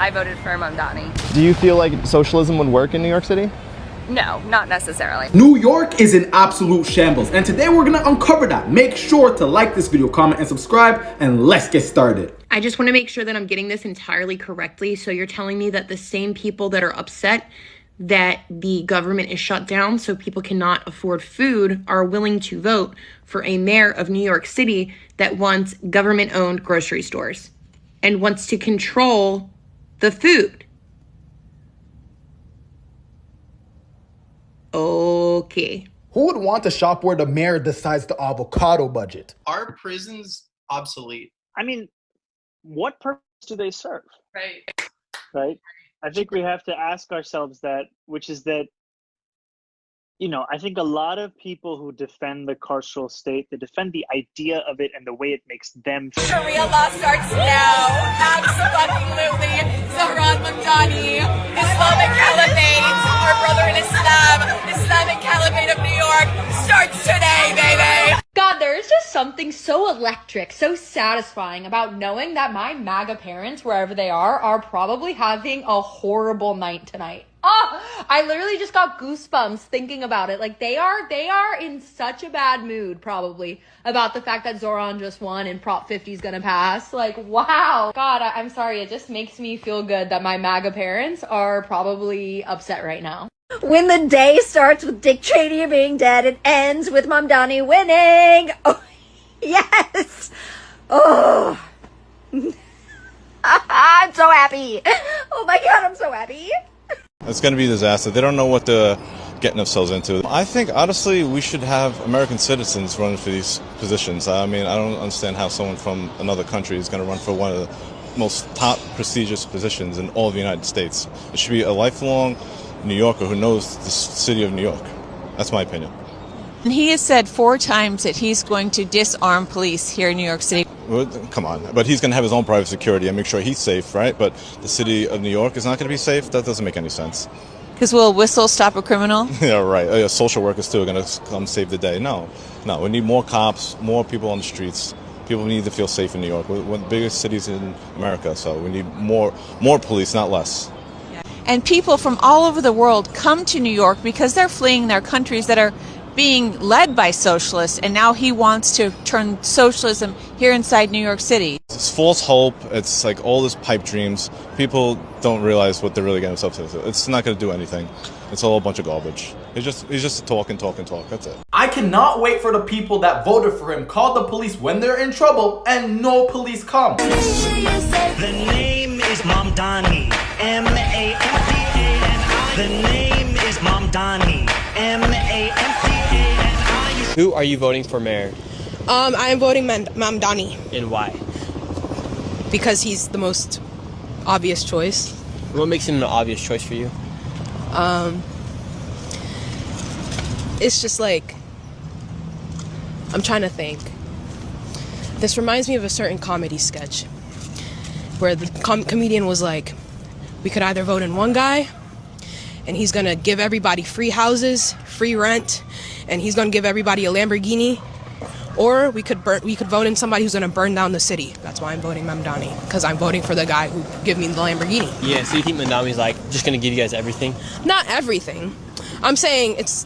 I voted for Mamdani. Do you feel like socialism would work in New York City? No, not necessarily. New York is in absolute shambles, and today we're gonna uncover that. Make sure to like this video, comment, and subscribe, and let's get started. I just want to make sure that I'm getting this entirely correctly. So you're telling me that the same people that are upset that the government is shut down so people cannot afford food are willing to vote for a mayor of New York City that wants government-owned grocery stores and wants to control the food. Okay. Who would want to shop where the mayor decides the avocado budget? Are prisons obsolete? I mean, what purpose do they serve? Right. Right? I think we have to ask ourselves that, which is that, you know, I think a lot of people who defend the carceral state, they defend the idea of it and the way it makes them feel. Sharia law starts now. Absolutely. Zohran Mamdani, Islamic Caliphate, our brother in Islam, Islamic Caliphate of New York, starts today, baby. God, there is just something so electric, so satisfying about knowing that my MAGA parents, wherever they are probably having a horrible night tonight. Oh, I literally just got goosebumps thinking about it. Like they are in such a bad mood probably about the fact that Zoran just won and Prop 50 is gonna pass. Like, wow. God, I'm sorry. It just makes me feel good that my MAGA parents are probably upset right now. When the day starts with Dick Cheney being dead, it ends with Mamdani winning. Oh, yes. Oh. I'm so happy. Oh my God, I'm so happy. It's going to be a disaster. They don't know what they're getting themselves into. I think, honestly, we should have American citizens running for these positions. I mean, I don't understand how someone from another country is going to run for one of the most top prestigious positions in all of the United States. It should be a lifelong New Yorker who knows the city of New York. That's my opinion. He has said 4 times that he's going to disarm police here in New York City. Well, come on. But he's going to have his own private security and make sure he's safe, right? But the city of New York is not going to be safe? That doesn't make any sense. Because will a whistle stop a criminal? Yeah, right. Social workers, too, are going to come save the day. No. We need more cops, more people on the streets. People need to feel safe in New York. We're one of the biggest cities in America, so we need more police, not less. And people from all over the world come to New York because they're fleeing their countries that are being led by socialists, and now he wants to turn socialism here inside New York City. It's false hope. It's like all this pipe dreams. People don't realize what they're really getting themselves into. It's not going to do anything. It's all a bunch of garbage. He's just talk and talk and talk. That's it. I cannot wait for the people that voted for him, call the police when they're in trouble, and no police come. The name is Mamdani. M-A-M-D-A-N-I. The name is Mamdani. M-A-M-D-A-N-I. Who are you voting for mayor? I am voting Mamdani. And why? Because he's the most obvious choice. What makes him an obvious choice for you? It's just like, I'm trying to think. This reminds me of a certain comedy sketch where the comedian was like, we could either vote in one guy and he's gonna give everybody free houses, free rent, and he's gonna give everybody a Lamborghini, or we could vote in somebody who's gonna burn down the city. That's why I'm voting Mamdani, because I'm voting for the guy who give me the Lamborghini. Yeah, so you think Mamdani's like just gonna give you guys everything? Not everything. I'm saying it's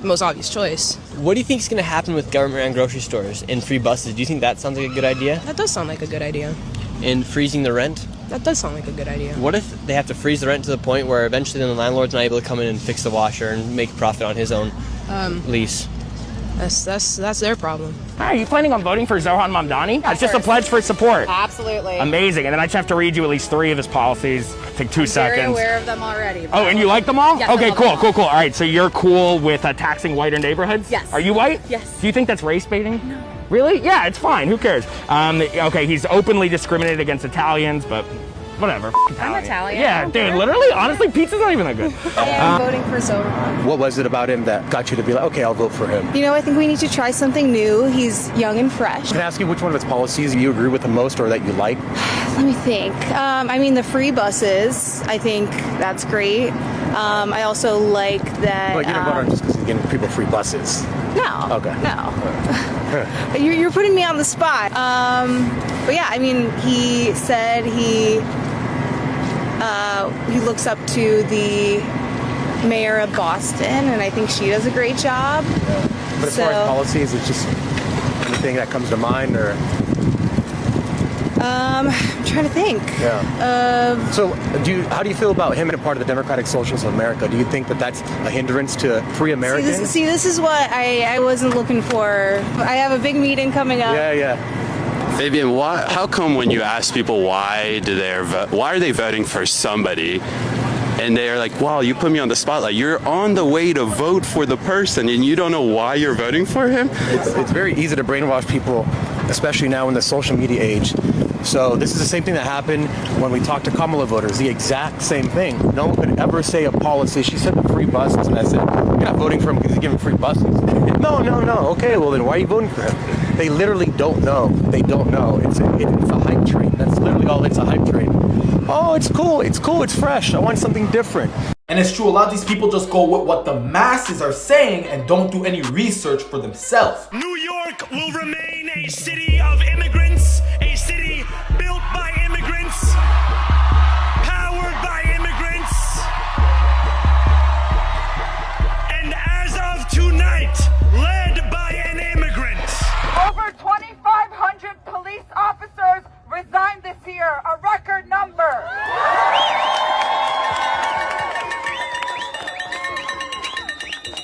the most obvious choice. What do you think is gonna happen with government-run grocery stores and free buses? Do you think that sounds like a good idea? That does sound like a good idea. And freezing the rent? That does sound like a good idea. What if they have to freeze the rent to the point where eventually then the landlord's not able to come in and fix the washer and make a profit on his own lease? That's their problem. Are you planning on voting for Zohran Mamdani? It's just a pledge for support. Absolutely. Amazing. And then I just have to read you at least 3 of his policies. Take 2 seconds. I'm very aware of them already. Oh, and you like them all? Yes, okay, cool. All right, so you're cool with taxing whiter neighborhoods? Yes. Are you white? Yes. Do you think that's race baiting? No. Really? Yeah, it's fine. Who cares? Okay, he's openly discriminated against Italians, but whatever. I'm Italian. Yeah, dude, literally, honestly, pizza's not even that good. I'm voting for Zohran. What was it about him that got you to be like, okay, I'll vote for him? You know, I think we need to try something new. He's young and fresh. Can I ask you which one of his policies you agree with the most or that you like? Let me think. I mean, the free buses, I think that's great. I also like that... But you didn't vote on just because he's giving people free buses. No. Okay. No. You're putting me on the spot. But yeah, I mean, he said he he looks up to the mayor of Boston, and I think she does a great job. Yeah. But as far as policies, it's just anything that comes to mind, or I'm trying to think. Yeah. So, how do you feel about him being a part of the Democratic Socialists of America? Do you think that that's a hindrance to free Americans? This is what I wasn't looking for. I have a big meeting coming up. Yeah. Fabian, how come when you ask people why are they voting for somebody, and they're like, wow, you put me on the spotlight. You're on the way to vote for the person, and you don't know why you're voting for him? It's very easy to brainwash people, especially now in the social media age. So this is the same thing that happened when we talked to Kamala voters, the exact same thing. No one could ever say a policy. She said the free buses, and I said, you're not voting for him because he's giving free buses. No. Okay, well then why are you voting for him? They literally don't know. They don't know. It's a hype train. That's literally all. It's a hype train. Oh, it's cool, it's fresh. I want something different. And it's true, a lot of these people just go with what the masses are saying and don't do any research for themselves. New York will remain a city of immigrants, a city built by immigrants, powered by immigrants. And as of tonight, led by an immigrant. Over 2,500 police officers resigned this year, a record number.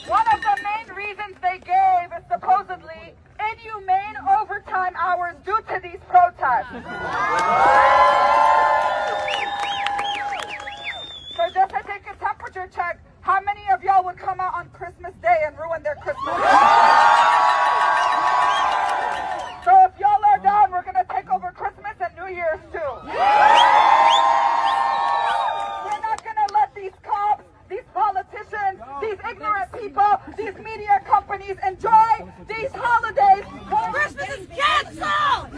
One of the main reasons they gave is supposedly inhumane overtime hours due to these protests. So just to take a temperature check, how many of y'all would come out on Christmas Day and ruin their Christmas Day? So if y'all are down, we're gonna take over Christmas and New Year's too. We're not gonna let these cops, these politicians, these ignorant people, these media companies enjoy these holidays. Christmas is canceled!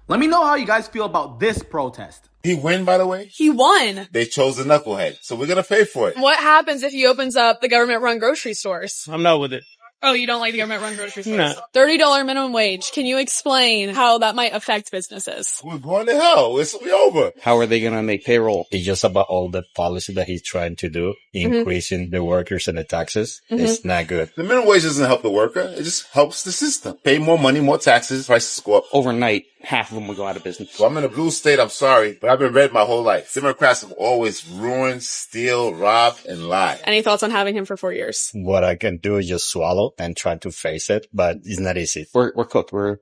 Let me know how you guys feel about this protest. He win, by the way? He won. They chose a knucklehead, so we're gonna pay for it. What happens if he opens up the government-run grocery stores? I'm not with it. Oh, you don't like the government-run grocery stores? No. $30 minimum wage. Can you explain how that might affect businesses? We're going to hell. It's over. How are they going to make payroll? It's just about all the policy that he's trying to do, increasing the workers and the taxes. It's not good. The minimum wage doesn't help the worker. It just helps the system. Pay more money, more taxes, prices go up. Overnight, half of them will go out of business. So I'm in a blue state, I'm sorry, but I've been red my whole life. Democrats have always ruined, steal, rob, and lie. Any thoughts on having him for 4 years? What I can do is just swallow and try to face it, but it's not easy. We're cooked. We're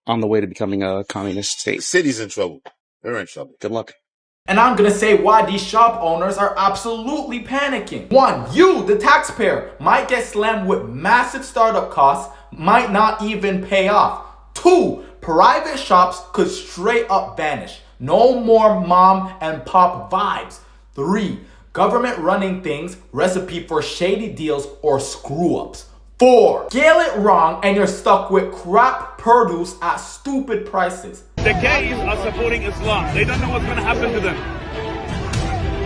on the way to becoming a communist state. The city's in trouble. They're in trouble. Good luck. And I'm gonna say why these shop owners are absolutely panicking. 1, you, the taxpayer, might get slammed with massive startup costs, might not even pay off. 2, private shops could straight up vanish. No more mom and pop vibes. 3, government running things, recipe for shady deals or screw ups. 4, scale it wrong and you're stuck with crap produce at stupid prices. The gays are supporting Islam. They don't know what's going to happen to them.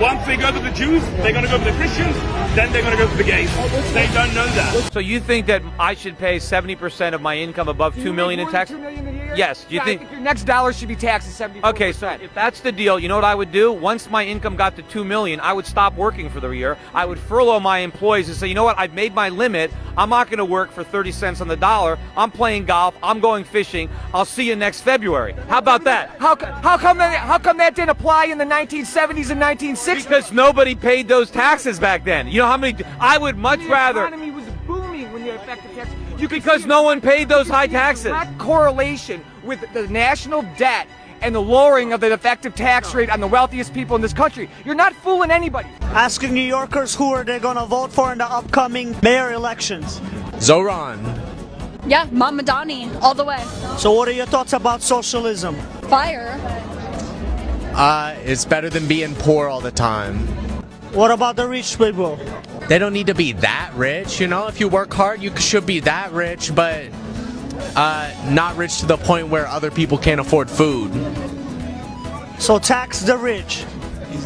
Once they go to the Jews, they're going to go to the Christians, then they're going to go to the gays. They don't know that. So you think that I should pay 70% of my income above $2 million in tax? Yes. Do you think? I think your next dollar should be taxed at 70%. Okay, so if that's the deal, you know what I would do? Once my income got to $2 million, I would stop working for the year. I would furlough my employees and say, you know what? I've made my limit. I'm not going to work for 30 cents on the dollar. I'm playing golf. I'm going fishing. I'll see you next February. How about that? How come that didn't apply in the 1970s and 1960s? Because nobody paid those taxes back then. You know how many? I would much rather. The economy was booming when the effective tax. Because no one paid those high taxes. Direct correlation with the national debt and the lowering of the effective tax rate on the wealthiest people in this country. You're not fooling anybody. Asking New Yorkers who are they going to vote for in the upcoming mayor elections. Zoran. Yeah, Mom Madani, all the way. So what are your thoughts about socialism? Fire. It's better than being poor all the time. What about the rich people? They don't need to be that rich, you know? If you work hard, you should be that rich, but not rich to the point where other people can't afford food. So tax the rich.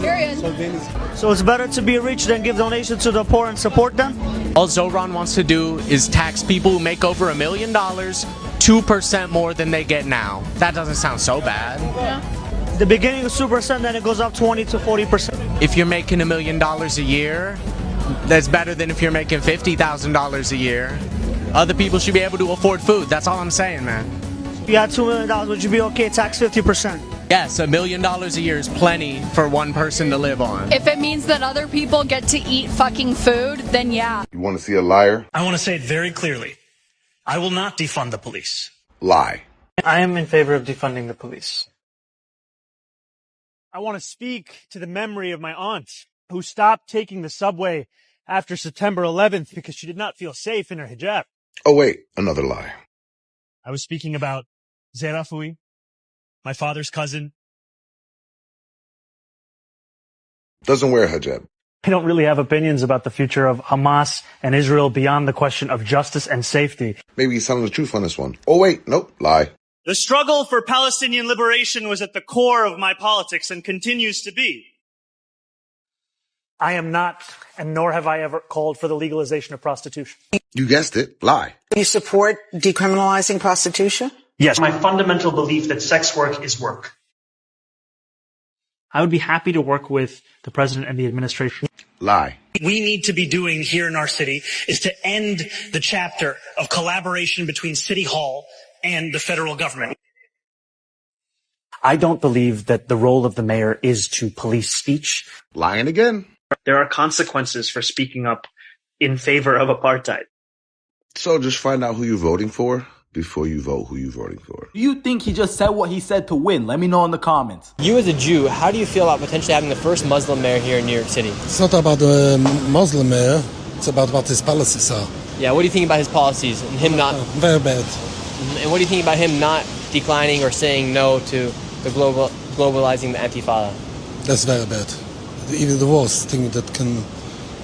Period. So it's better to be rich than give donations to the poor and support them? All Zoran wants to do is tax people who make over $1 million 2% more than they get now. That doesn't sound so bad. The beginning is 2%, then it goes up 20 to 40%. If you're making $1 million a year, that's better than if you're making $50,000 a year. Other people should be able to afford food. That's all I'm saying, man. If you had $2 million, would you be okay tax 50%? Yes, $1 million a year is plenty for one person to live on. If it means that other people get to eat fucking food, then yeah. You want to see a liar? I want to say it very clearly. I will not defund the police. Lie. I am in favor of defunding the police. I want to speak to the memory of my aunt who stopped taking the subway after September 11th because she did not feel safe in her hijab. Oh, wait. Another lie. I was speaking about Zerafui, my father's cousin. Doesn't wear hijab. I don't really have opinions about the future of Hamas and Israel beyond the question of justice and safety. Maybe he's telling the truth on this one. Oh, wait. Nope. Lie. The struggle for Palestinian liberation was at the core of my politics and continues to be. I am not, and nor have I ever called for the legalization of prostitution. You guessed it. Lie. You support decriminalizing prostitution? Yes, my fundamental belief that sex work is work. I would be happy to work with the president and the administration. Lie. We need to be doing here in our city is to end the chapter of collaboration between City Hall and the federal government. I don't believe that the role of the mayor is to police speech. Lying again. There are consequences for speaking up in favor of apartheid. So just find out who you're voting for before you vote who you're voting for. Do you think he just said what he said to win? Let me know in the comments. You as a Jew, how do you feel about potentially having the first Muslim mayor here in New York City? It's not about the Muslim mayor. It's about what his policies are. Yeah, what do you think about his policies and him not... Very bad. And what do you think about him not declining or saying no to the globalizing the Antifada? That's very bad. Even the worst thing that can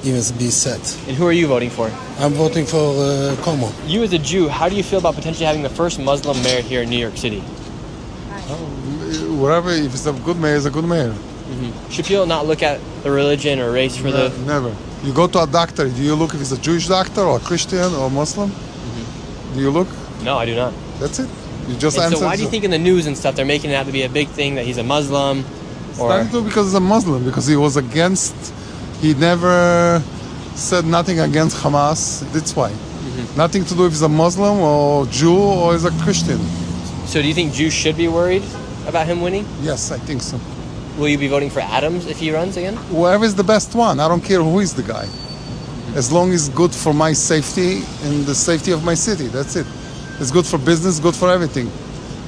even be said. And who are you voting for? I'm voting for Como. You as a Jew, how do you feel about potentially having the first Muslim mayor here in New York City? Whatever, if it's a good mayor, it's a good mayor. Should people not look at the religion or race for the... Never. You go to a doctor, do you look if it's a Jewish doctor or a Christian or Muslim? Do you look? No, I do not. That's it. You just and answer. So why do you think in the news and stuff they're making it out to be a big thing that he's a Muslim? Or... It's not because he's a Muslim, because he was against... He never said nothing against Hamas. That's why. Nothing to do if he's a Muslim or Jew or he's a Christian. So do you think Jews should be worried about him winning? Yes, I think so. Will you be voting for Adams if he runs again? Whoever is the best one. I don't care who is the guy. As long as it's good for my safety and the safety of my city. That's it. It's good for business, good for everything.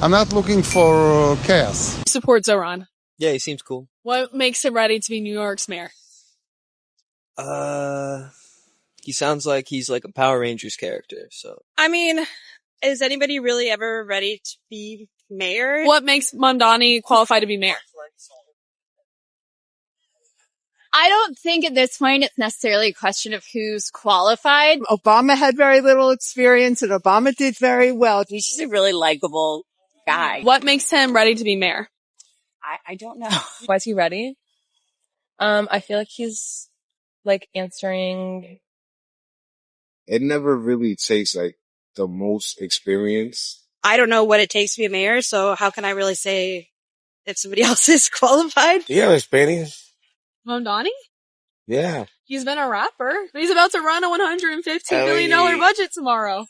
I'm not looking for chaos. Supports Iran. Yeah, he seems cool. What makes him ready to be New York's mayor? He sounds like he's like a Power Rangers character, so. I mean, is anybody really ever ready to be mayor? What makes Mamdani qualified to be mayor? I don't think at this point it's necessarily a question of who's qualified. Obama had very little experience and Obama did very well. He's just a really likable guy. What makes him ready to be mayor? I don't know. Why is he ready? I feel like he's like answering. It never really takes like the most experience. I don't know what it takes to be a mayor, so how can I really say if somebody else is qualified? Yeah, experience. Mamdani? Yeah. He's been a rapper. He's about to run a $115 billion budget tomorrow.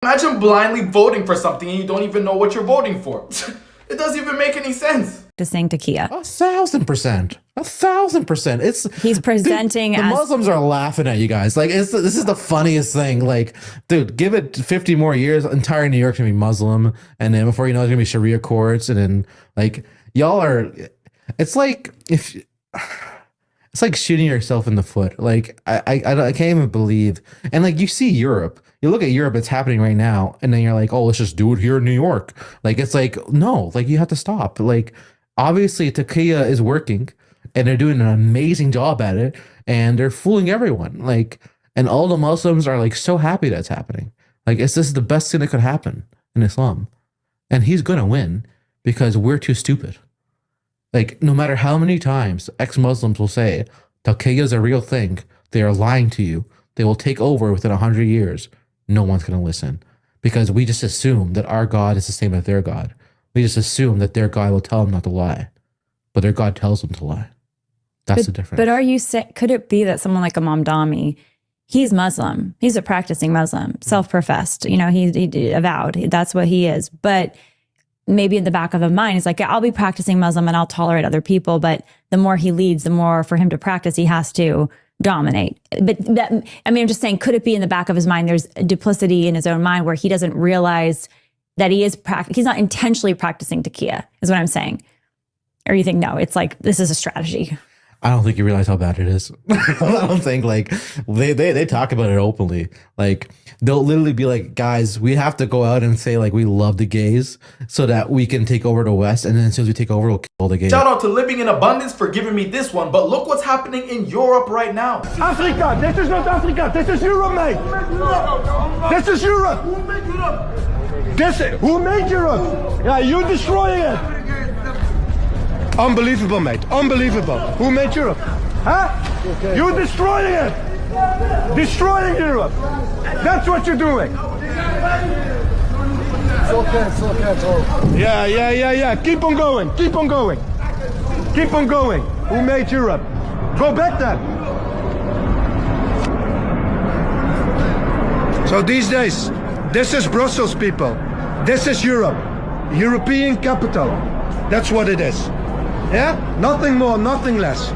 Imagine blindly voting for something and you don't even know what you're voting for. It doesn't even make any sense. Just saying Takia. 1,000%. 1,000%. He's presenting dude, the as Muslims are laughing at you guys. Like this is the funniest thing. Like, dude, give it 50 more years, entire New York's gonna be Muslim, and then before you know, it's gonna be Sharia courts, and then like y'all are. It's like it's like shooting yourself in the foot. Like I can't even believe. And like you see Europe. You look at Europe, it's happening right now, and then you're like, oh, let's just do it here in New York. Like, it's like, no, like, you have to stop. Like, obviously, Takia is working, and they're doing an amazing job at it, and they're fooling everyone. Like, and all the Muslims are, like, so happy that's happening. Like, this is the best thing that could happen in Islam. And he's going to win because we're too stupid. Like, no matter how many times ex-Muslims will say, Takia is a real thing, they are lying to you. they will take over within 100 years. No one's going to listen because we just assume that our God is the same as their God. We just assume that their God will tell them not to lie, but their God tells them to lie. That's the difference. But are you could it be that someone like Imam Dami, he's Muslim, he's a practicing Muslim, self-professed, you know, he avowed, that's what he is. But maybe in the back of his mind, he's like, yeah, I'll be practicing Muslim and I'll tolerate other people. But the more he leads, the more for him to practice, he has to dominate. But that, I mean, I'm just saying, could it be in the back of his mind, there's duplicity in his own mind where he doesn't realize that he is he's not intentionally practicing taqiyya, is what I'm saying. Or you think, no, it's like, this is a strategy. I don't think you realize how bad it is. I don't think like they talk about it openly. Like they'll literally be like, guys, we have to go out and say like we love the gays so that we can take over the West, and then as soon as we take over, we'll kill the gays. Shout out to Living in Abundance for giving me this one, but look what's happening in Europe right now. Africa, this is not Africa, this is Europe, mate. This is Europe. Who made Europe? Yeah, you're destroying it. Unbelievable, mate. Unbelievable. Who made Europe? Huh? Okay. You're destroying it. Destroying Europe. That's what you're doing. It's okay, it's okay. Yeah. Keep on going. Keep on going. Keep on going. Who made Europe? Go back then. So these days, this is Brussels, people. This is Europe. European capital. That's what it is. Yeah? Nothing more, nothing less.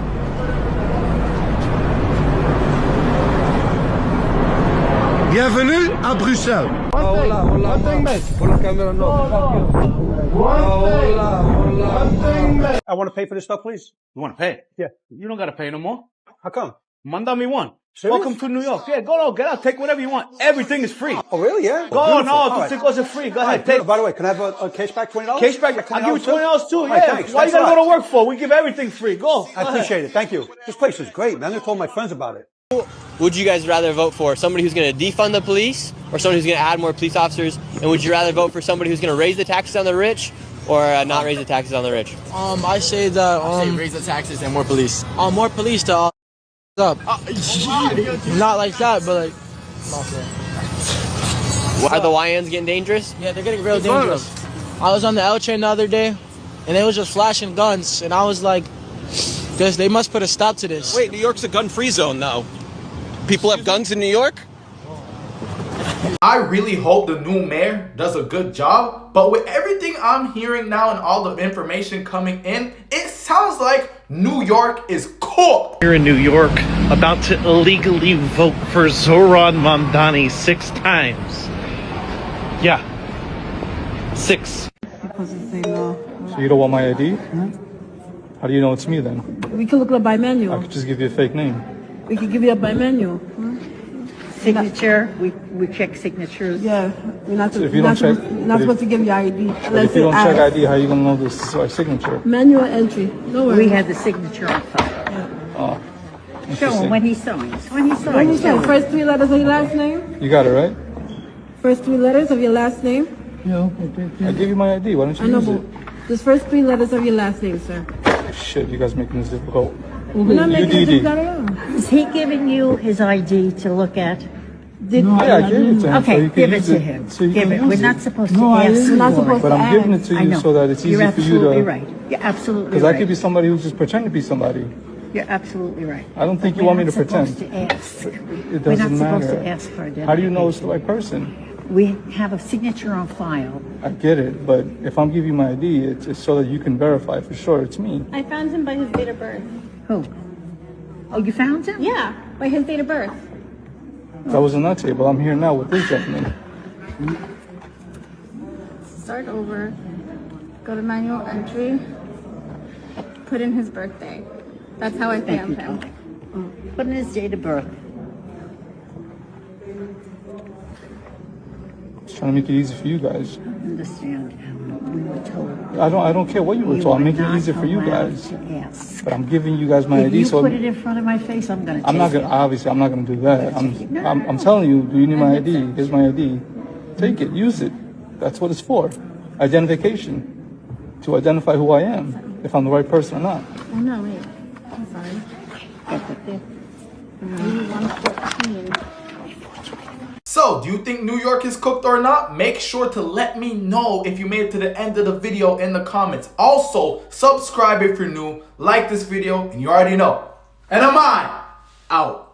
Bienvenue à Bruxelles. One thing, mate. One thing, mate. I want to pay for this stuff, please. You want to pay? Yeah. You don't got to pay no more. How come? Manda me one. Serious? Welcome to New York. Yeah, go on, get out, take whatever you want. Everything is free. Oh, really? Yeah? Go on, no, it goes free. Go ahead, take. By the way, can I have a cash back, $20? Cash back, I'll give you $20 too, yeah. Thanks. Why you gotta go to work for? We give everything free. Go. I appreciate it. Thank you. This place is great, man. I told my friends about it. Would you guys rather vote for somebody who's going to defund the police or somebody who's going to add more police officers? And would you rather vote for somebody who's going to raise the taxes on the rich or not raise the taxes on the rich? I say that raise the taxes and more police. More police to up. Not like that, but like. Are the YNs getting dangerous? Yeah, they're getting real dangerous. I was on the L train the other day, and they was just flashing guns, and I was like, they must put a stop to this. Wait, New York's a gun-free zone now. People have guns in New York? I really hope the new mayor does a good job, but with everything I'm hearing now and all the information coming in, it sounds like New York is cooked. Here in New York, about to illegally vote for Zohran Mamdani 6 times. Yeah, 6. So you don't want my ID? How do you know it's me then? We can look it up by menu. I could just give you a fake name. We can give you up by menu. Signature, we check signatures. Yeah, we're not, So if you don't check, not supposed to give you ID. but if you don't check ID, how are you gonna know this is our signature? Manual entry. No worries. We have the signature on file. Oh, Show interesting. him when he signs. When he What signs. you say? First 3 letters of your last name? You got it right? First 3 letters of your last name? Yeah. I gave you my ID. Why don't I you know, use but it? just first 3 letters of your last name, sir. Shit, you guys making this difficult. We're not making it UDD. difficult. Is he giving you his ID to look at? Yeah, I gave it to him. Okay, so you can give it use to him. So you Give can it. use We're not supposed to No, I ask. didn't. We're not supposed But to I'm giving it ask. to I you know. so that it's easy You're for you to. absolutely right. You're absolutely Because right. I could be somebody who's just pretending to be somebody. You're absolutely right. I don't think But you want me we're to not pretend. supposed to ask. It We're doesn't not supposed matter. to ask for identification. How do you know it's the right person? We have a signature on file. I get it, but if I'm giving you my ID, it's so that you can verify for sure it's me. I found him by his date of birth. Who? Oh, you found him? Yeah, by his date of birth. That was on that table. I'm here now with this gentleman. Start over. Go to manual entry. Put in his birthday. That's how I found him. Put in his date of birth. Just trying to make it easy for you guys. Understand? We were told. I don't care what you were told. I'm making it easier for you guys. But I'm giving you guys my If ID. you So put it in front of my face, I'm going to I'm not gonna. Obviously, I'm not gonna do that. I'm telling you. Do you need my ID? Here's my ID. Take it. Use it. That's what it's for. Identification. To identify who I am. If I'm the right person or not. Oh, no, wait. I'm sorry. 114. So, do you think New York is cooked or not? Make sure to let me know if you made it to the end of the video in the comments. Also, subscribe if you're new, like this video, and you already know. And I'm out.